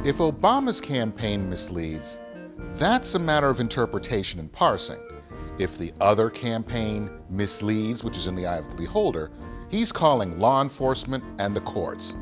If Obama's campaign misleads, that's a matter of interpretation and parsing. If the other campaign misleads, which is in the eye of the beholder, he's calling law enforcement and the courts.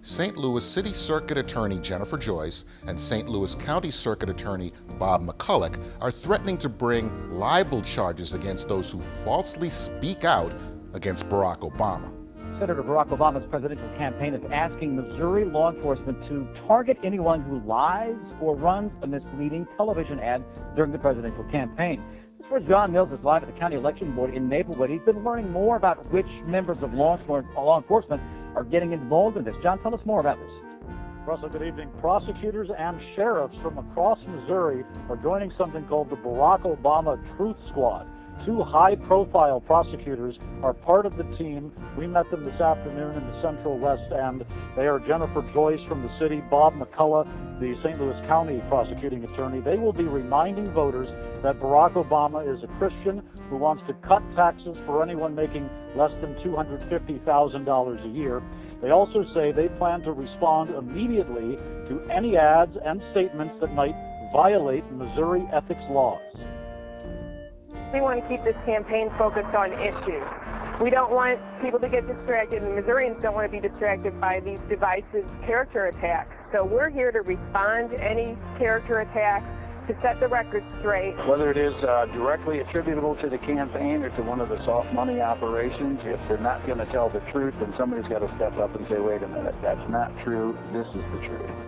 St. Louis City Circuit Attorney Jennifer Joyce and St. Louis County Circuit Attorney Bob McCulloch are threatening to bring libel charges against those who falsely speak out against Barack Obama. Senator Barack Obama's presidential campaign is asking Missouri law enforcement to target anyone who lies or runs a misleading television ad during the presidential campaign. This is where John Mills is live at the County Election Board in Maplewood. He's been learning more about which members of law enforcement are getting involved in this. John, tell us more about this. Russell, good evening. Prosecutors and sheriffs from across Missouri are joining something called the Barack Obama Truth Squad. Two high-profile prosecutors are part of the team. We met them this afternoon in the Central West End. They are Jennifer Joyce from the city, Bob McCulloch, the St. Louis County prosecuting attorney. They will be reminding voters that Barack Obama is a Christian who wants to cut taxes for anyone making less than $250,000 a year. They also say they plan to respond immediately to any ads and statements that might violate Missouri ethics laws. We want to keep this campaign focused on issues. We don't want people to get distracted, and Missourians don't want to be distracted by these divisive character attacks. So we're here to respond to any character attacks, to set the record straight. Whether it is directly attributable to the campaign or to one of the soft money operations, if they're not going to tell the truth, then somebody's got to step up and say, wait a minute, that's not true, this is the truth.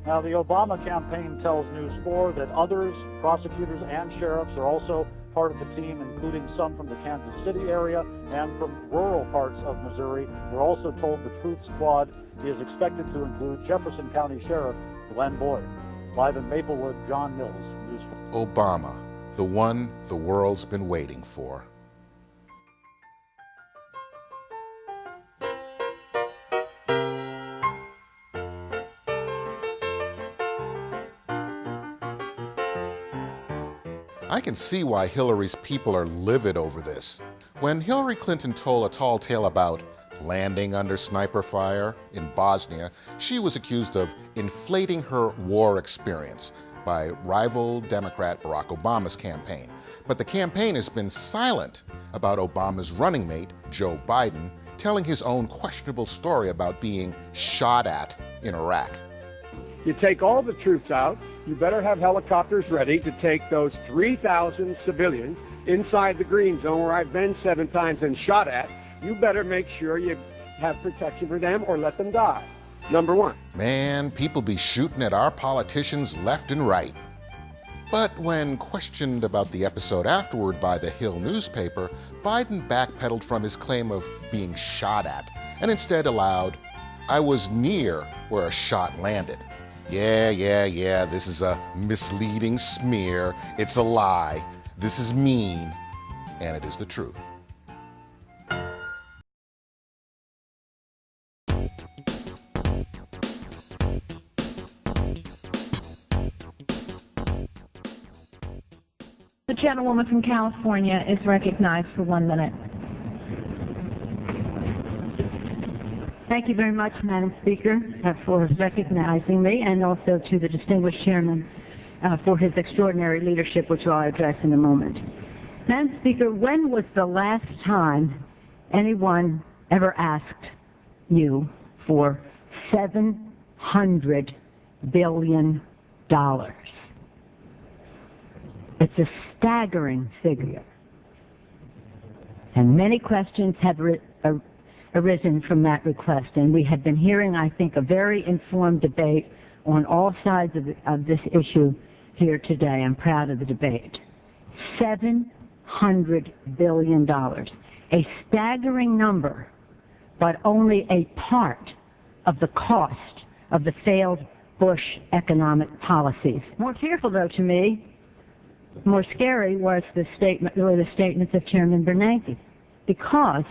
Now, the Obama campaign tells News 4 that others, prosecutors and sheriffs, are also part of the team, including some from the Kansas City area and from rural parts of Missouri. We're also told the Truth Squad is expected to include Jefferson County Sheriff Glenn Boyd. Live in Maplewood, John Mills, News 4. Obama, the one the world's been waiting for. I can see why Hillary's people are livid over this. When Hillary Clinton told a tall tale about landing under sniper fire in Bosnia, she was accused of inflating her war experience by rival Democrat Barack Obama's campaign. But the campaign has been silent about Obama's running mate, Joe Biden, telling his own questionable story about being shot at in Iraq. You take all the troops out, you better have helicopters ready to take those 3,000 civilians inside the green zone where I've been 7 times and shot at. You better make sure you have protection for them or let them die. Number one. Man, people be shooting at our politicians left and right. But when questioned about the episode afterward by the Hill newspaper, Biden backpedaled from his claim of being shot at and instead allowed, "I was near where a shot landed." Yeah, this is a misleading smear. It's a lie. This is mean, and it is the truth. The gentlewoman from California is recognized for 1 minute. Thank you very much, Madam Speaker, for recognizing me, and also to the distinguished chairman for his extraordinary leadership, which I'll address in a moment. Madam Speaker, when was the last time anyone ever asked you for $700 billion? It's a staggering figure. And many questions have arisen from that request, and we have been hearing, I think, a very informed debate on all sides of this issue here today. I'm proud of the debate. $700 billion, a staggering number, but only a part of the cost of the failed Bush economic policies. More fearful, though, to me, more scary was the statements of Chairman Bernanke, because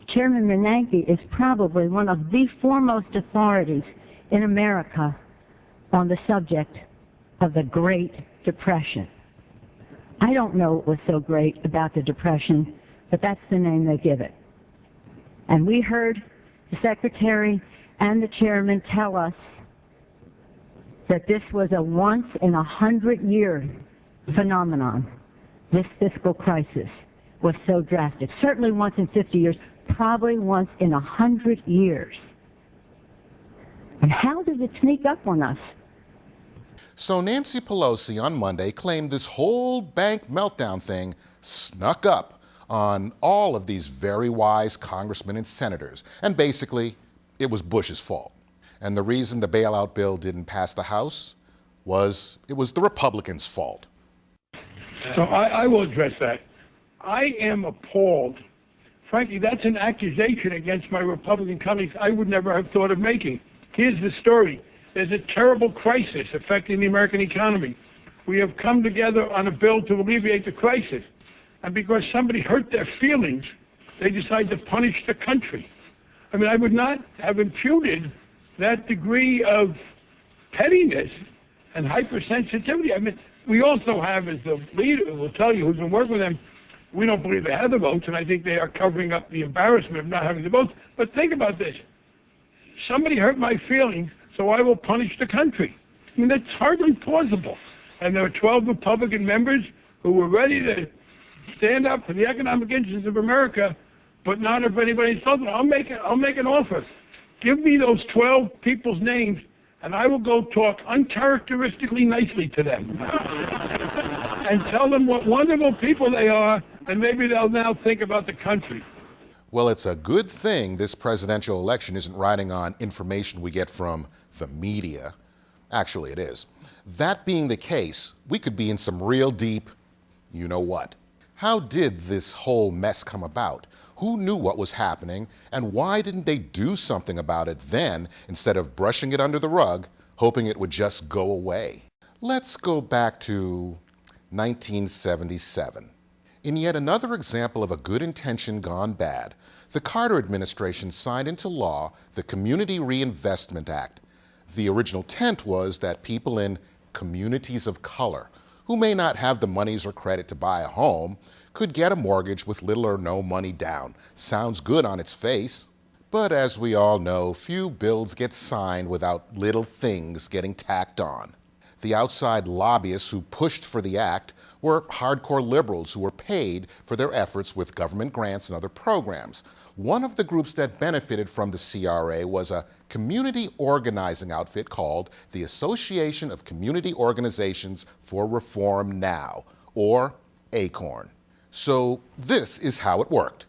Chairman Bernanke is probably one of the foremost authorities in America on the subject of the Great Depression. I don't know what was so great about the Depression, but that's the name they give it. And we heard the Secretary and the Chairman tell us that this was a once-in-a-100-year phenomenon. This fiscal crisis was so drastic. Certainly once in 50 years, probably once in 100 years. And how did it sneak up on us? So Nancy Pelosi on Monday claimed this whole bank meltdown thing snuck up on all of these very wise congressmen and senators. And basically, it was Bush's fault. And the reason the bailout bill didn't pass the House was it was the Republicans' fault. So I will address that. I am appalled. Frankly, that's an accusation against my Republican colleagues I would never have thought of making. Here's the story. There's a terrible crisis affecting the American economy. We have come together on a bill to alleviate the crisis. And because somebody hurt their feelings, they decide to punish the country. I mean, I would not have imputed that degree of pettiness and hypersensitivity. I mean, we also have, as the leader will tell you, who's been working with them, we don't believe they have the votes, and I think they are covering up the embarrassment of not having the votes. But think about this. Somebody hurt my feelings, so I will punish the country. I mean, that's hardly plausible. And there are 12 Republican members who were ready to stand up for the economic interests of America, but not if anybody insulted them. I'll make an offer. Give me those 12 people's names, and I will go talk uncharacteristically nicely to them and tell them what wonderful people they are, and maybe they'll now think about the country. Well, it's a good thing this presidential election isn't riding on information we get from the media. Actually, it is. That being the case, we could be in some real deep, you know what. How did this whole mess come about? Who knew what was happening, and why didn't they do something about it then instead of brushing it under the rug, hoping it would just go away? Let's go back to 1977. In yet another example of a good intention gone bad, the Carter administration signed into law the Community Reinvestment Act. The original intent was that people in communities of color, who may not have the monies or credit to buy a home, could get a mortgage with little or no money down. Sounds good on its face. But as we all know, few bills get signed without little things getting tacked on. The outside lobbyists who pushed for the act were hardcore liberals who were paid for their efforts with government grants and other programs. One of the groups that benefited from the CRA was a community organizing outfit called the Association of Community Organizations for Reform Now, or Acorn. So this is how it worked.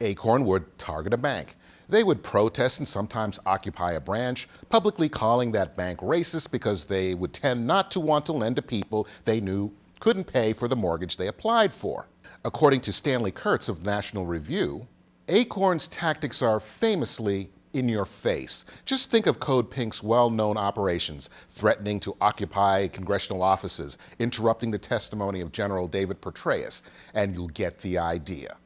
Acorn would target a bank. They would protest and sometimes occupy a branch, publicly calling that bank racist because they would tend not to want to lend to people they knew couldn't pay for the mortgage they applied for. According to Stanley Kurtz of National Review, Acorn's tactics are famously in your face. Just think of Code Pink's well-known operations, threatening to occupy congressional offices, interrupting the testimony of General David Petraeus, and you'll get the idea.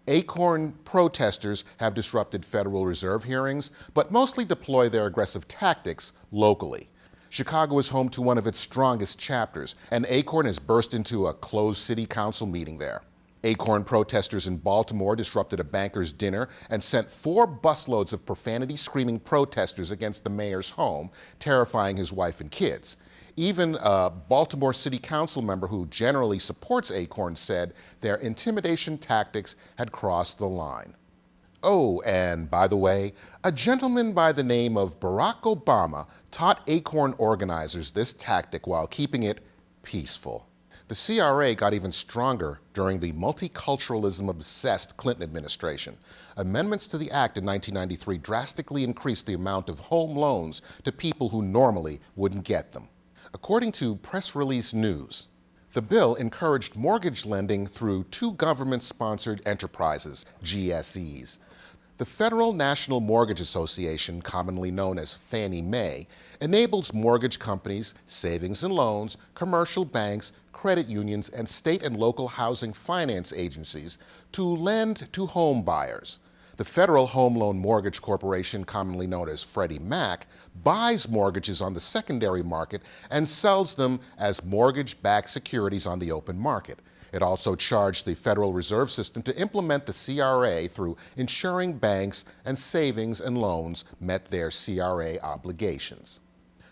Acorn protesters have disrupted Federal Reserve hearings, but mostly deploy their aggressive tactics locally. Chicago is home to one of its strongest chapters, and Acorn has burst into a closed city council meeting there. Acorn protesters in Baltimore disrupted a banker's dinner and sent 4 busloads of profanity-screaming protesters against the mayor's home, terrifying his wife and kids. Even a Baltimore City Council member who generally supports Acorn said their intimidation tactics had crossed the line. Oh, and by the way, a gentleman by the name of Barack Obama taught Acorn organizers this tactic while keeping it peaceful. The CRA got even stronger during the multiculturalism-obsessed Clinton administration. Amendments to the act in 1993 drastically increased the amount of home loans to people who normally wouldn't get them. According to press release news, the bill encouraged mortgage lending through 2 government-sponsored enterprises, GSEs. The Federal National Mortgage Association, commonly known as Fannie Mae, enables mortgage companies, savings and loans, commercial banks, credit unions, and state and local housing finance agencies to lend to home buyers. The Federal Home Loan Mortgage Corporation, commonly known as Freddie Mac, buys mortgages on the secondary market and sells them as mortgage-backed securities on the open market. It also charged the Federal Reserve System to implement the CRA through ensuring banks and savings and loans met their CRA obligations.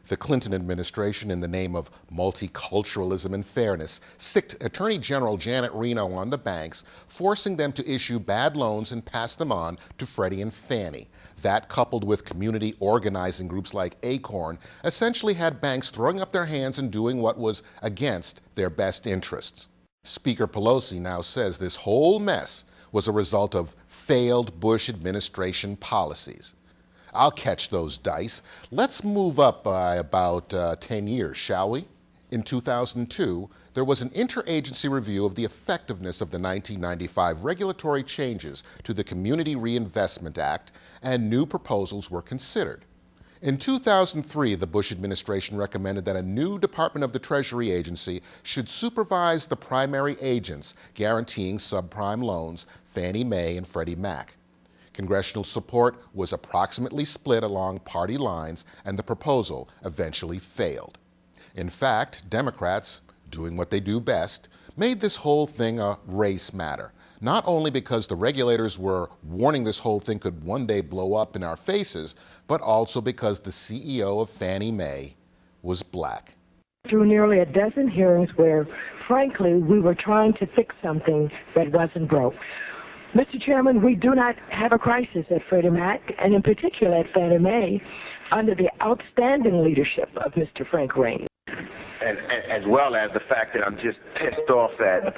The Clinton administration, in the name of multiculturalism and fairness, sicked Attorney General Janet Reno on the banks, forcing them to issue bad loans and pass them on to Freddie and Fannie. That, coupled with community organizing groups like Acorn, essentially had banks throwing up their hands and doing what was against their best interests. Speaker Pelosi now says this whole mess was a result of failed Bush administration policies. I'll catch those dice. Let's move up by about 10 years, shall we? In 2002, there was an interagency review of the effectiveness of the 1995 regulatory changes to the Community Reinvestment Act, and new proposals were considered. In 2003, the Bush administration recommended that a new Department of the Treasury agency should supervise the primary agents guaranteeing subprime loans, Fannie Mae and Freddie Mac. Congressional support was approximately split along party lines, and the proposal eventually failed. In fact, Democrats, doing what they do best, made this whole thing a race matter, not only because the regulators were warning this whole thing could one day blow up in our faces, but also because the CEO of Fannie Mae was black. Through nearly a dozen hearings where, frankly, we were trying to fix something that wasn't broke. Mr. Chairman, we do not have a crisis at Freddie Mac, and in particular at Fannie Mae, under the outstanding leadership of Mr. Frank Raines. And as well as the fact that I'm just pissed off that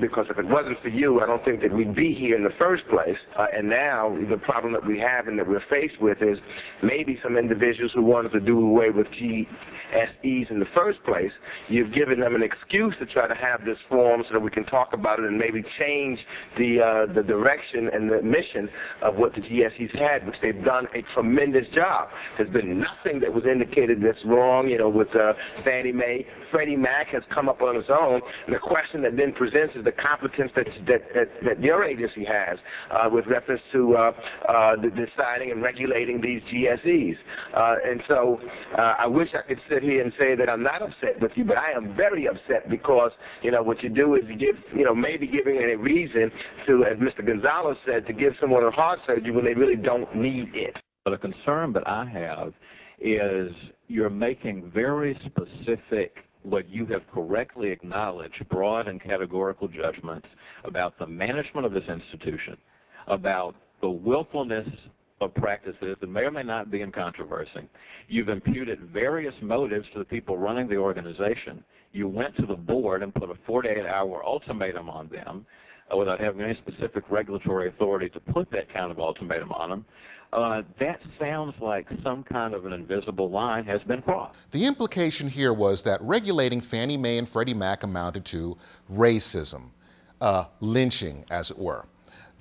because if it wasn't for you, I don't think that we'd be here in the first place. And now the problem that we have and that we're faced with is maybe some individuals who wanted to do away with GSEs in the first place, you've given them an excuse to try to have this forum so that we can talk about it and maybe change the direction and the mission of what the GSEs had, which they've done a tremendous job. There's been nothing that was indicated that's wrong, with Fannie Mae. Freddie Mac has come up on its own, and the question that then presents is the competence that your agency has with reference to deciding and regulating these GSEs. And so I wish I could sit here and say that I'm not upset with you, but I am very upset because, what you do is you give, maybe giving a reason to, as Mr. Gonzalez said, to give someone a heart surgery when they really don't need it. The concern that I have is you're making very specific, what you have correctly acknowledged, broad and categorical judgments about the management of this institution, about the willfulness of practices that may or may not be in controversy. You've imputed various motives to the people running the organization. You went to the board and put a 48-hour ultimatum on them without having any specific regulatory authority to put that kind of ultimatum on them. That sounds like some kind of an invisible line has been crossed. The implication here was that regulating Fannie Mae and Freddie Mac amounted to racism, lynching, as it were.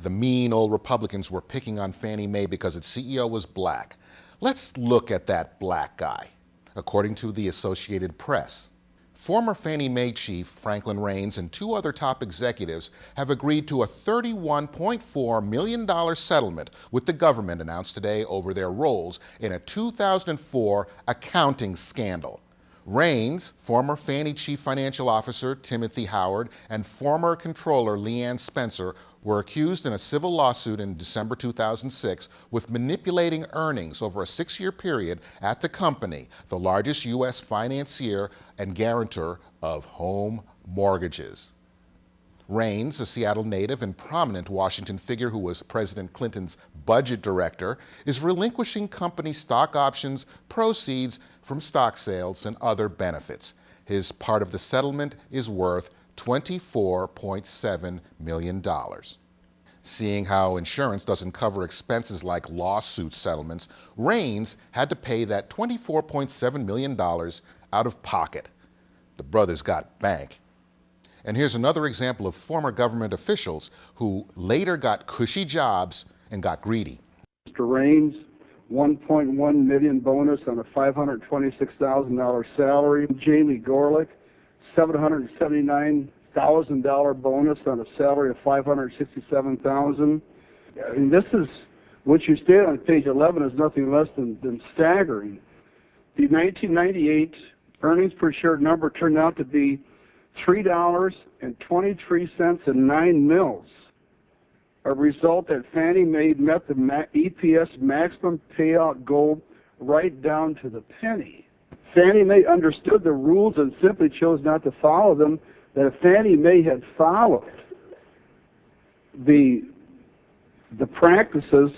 The mean old Republicans were picking on Fannie Mae because its CEO was black. Let's look at that black guy. According to the Associated Press, former Fannie Mae chief Franklin Raines and two other top executives have agreed to a $31.4 million settlement with the government announced today over their roles in a 2004 accounting scandal. Raines, former Fannie chief financial officer Timothy Howard, and former controller Leanne Spencer were accused in a civil lawsuit in December 2006 with manipulating earnings over a 6-year period at the company, the largest U.S. financier and guarantor of home mortgages. Raines, a Seattle native and prominent Washington figure who was President Clinton's budget director, is relinquishing company stock options, proceeds from stock sales, and other benefits. His part of the settlement is worth $24.7 million. Seeing how insurance doesn't cover expenses like lawsuit settlements, Raines had to pay that $24.7 million out of pocket. The brothers got bank. And here's another example of former government officials who later got cushy jobs and got greedy. Mr. Raines, $1.1 million bonus on a $526,000 salary. Jamie Gorelick, $779,000 bonus on a salary of $567,000. And this is what you stated on page 11 is nothing less than staggering. The 1998 earnings per share number turned out to be $3.23 and 9 mils. A result that Fannie Mae met the EPS maximum payout goal right down to the penny. Fannie Mae understood the rules and simply chose not to follow them. That if Fannie Mae had followed the practices,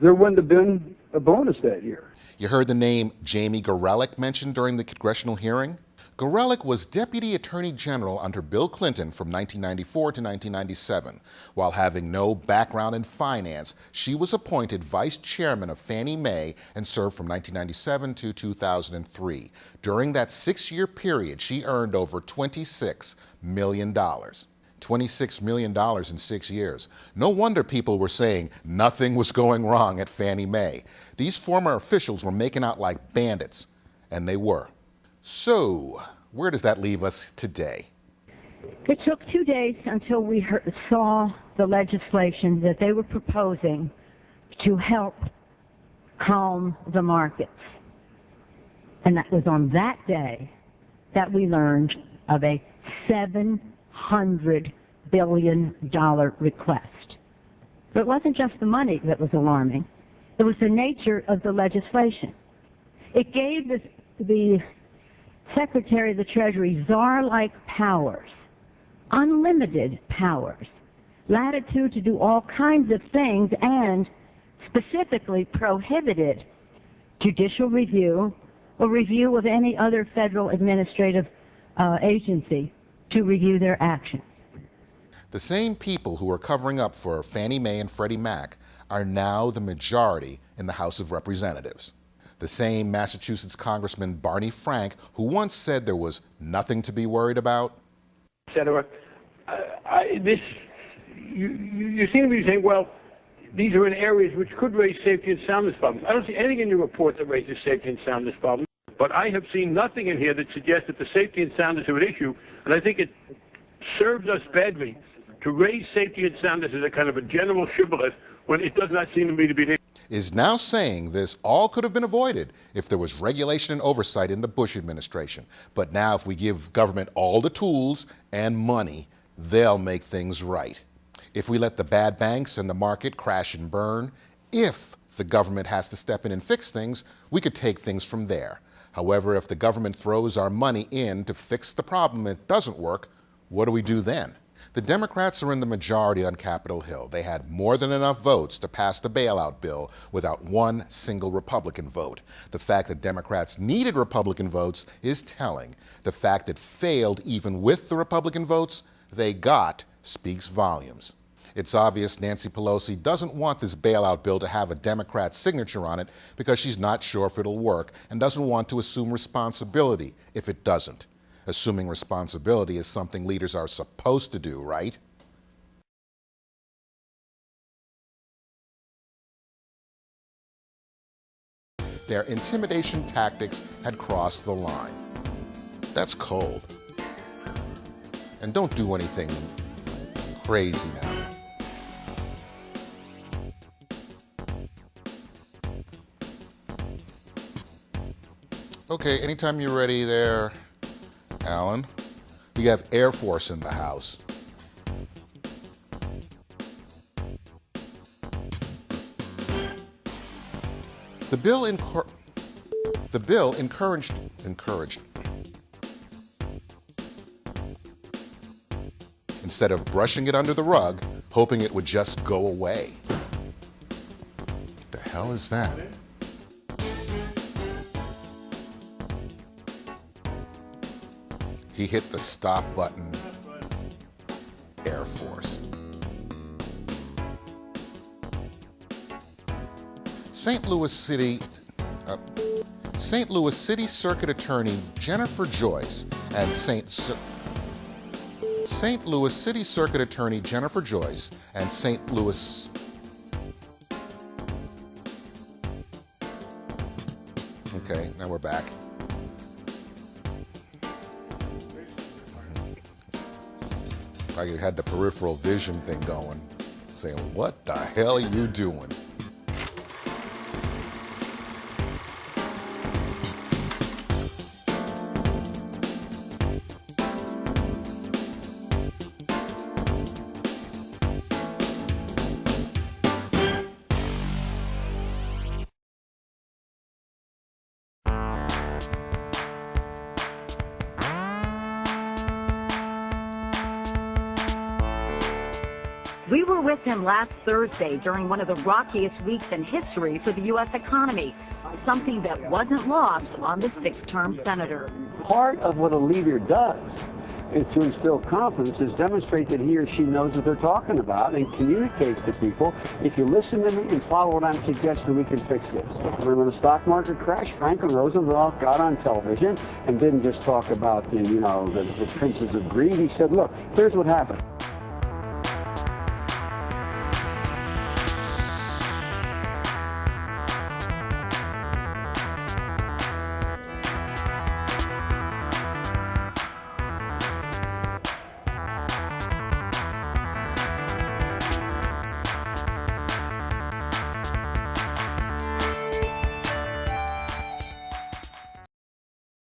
there wouldn't have been a bonus that year. You heard the name Jamie Gorelick mentioned during the congressional hearing? Gorelick was Deputy Attorney General under Bill Clinton from 1994 to 1997. While having no background in finance, she was appointed Vice Chairman of Fannie Mae and served from 1997 to 2003. During that 6-year period, she earned over $26 million. $26 million in 6 years. No wonder people were saying nothing was going wrong at Fannie Mae. These former officials were making out like bandits, and they were. So, where does that leave us today? It took 2 days until we saw the legislation that they were proposing to help calm the markets. And that was on that day that we learned of a $700 billion request. But it wasn't just the money that was alarming. It was the nature of the legislation. It gave the Secretary of the Treasury czar-like powers, unlimited powers, latitude to do all kinds of things, and specifically prohibited judicial review or review of any other federal administrative agency to review their actions. The same people who are covering up for Fannie Mae and Freddie Mac are now the majority in the House of Representatives. The same Massachusetts Congressman Barney Frank, who once said there was nothing to be worried about. You seem to be saying, well, these are in areas which could raise safety and soundness problems. I don't see anything in your report that raises safety and soundness problems, but I have seen nothing in here that suggests that the safety and soundness are an issue, and I think it serves us badly to raise safety and soundness as a kind of a general shibboleth when it does not seem to me to be an issue. Is now saying this all could have been avoided if there was regulation and oversight in the Bush administration. But now if we give government all the tools and money, they'll make things right. If we let the bad banks and the market crash and burn, if the government has to step in and fix things, we could take things from there. However, if the government throws our money in to fix the problem and it doesn't work, what do we do then? The Democrats are in the majority on Capitol Hill. They had more than enough votes to pass the bailout bill without one single Republican vote. The fact that Democrats needed Republican votes is telling. The fact it failed even with the Republican votes they got speaks volumes. It's obvious Nancy Pelosi doesn't want this bailout bill to have a Democrat signature on it because she's not sure if it'll work and doesn't want to assume responsibility if it doesn't. Assuming responsibility is something leaders are supposed to do, right? Their intimidation tactics had crossed the line. That's cold. And don't do anything crazy now. Okay, anytime you're ready there, Alan. We have Air Force in the house. The bill encouraged. Instead of brushing it under the rug, hoping it would just go away. What the hell is that? He hit the stop button. Air Force. St. Louis City Circuit Attorney Jennifer Joyce and St. Louis City Circuit Attorney Jennifer Joyce and St. Louis. Okay, now we're back. I had the peripheral vision thing going, saying, what the hell are you doing? We were with him last Thursday during one of the rockiest weeks in history for the U.S. economy, something that wasn't lost on the sixth-term senator. Part of what a leader does is to instill confidence, is demonstrate that he or she knows what they're talking about and communicates to people. If you listen to me and follow what I'm suggesting, we can fix this. When the stock market crashed, Franklin Roosevelt got on television and didn't just talk about the princes of greed. He said, look, here's what happened.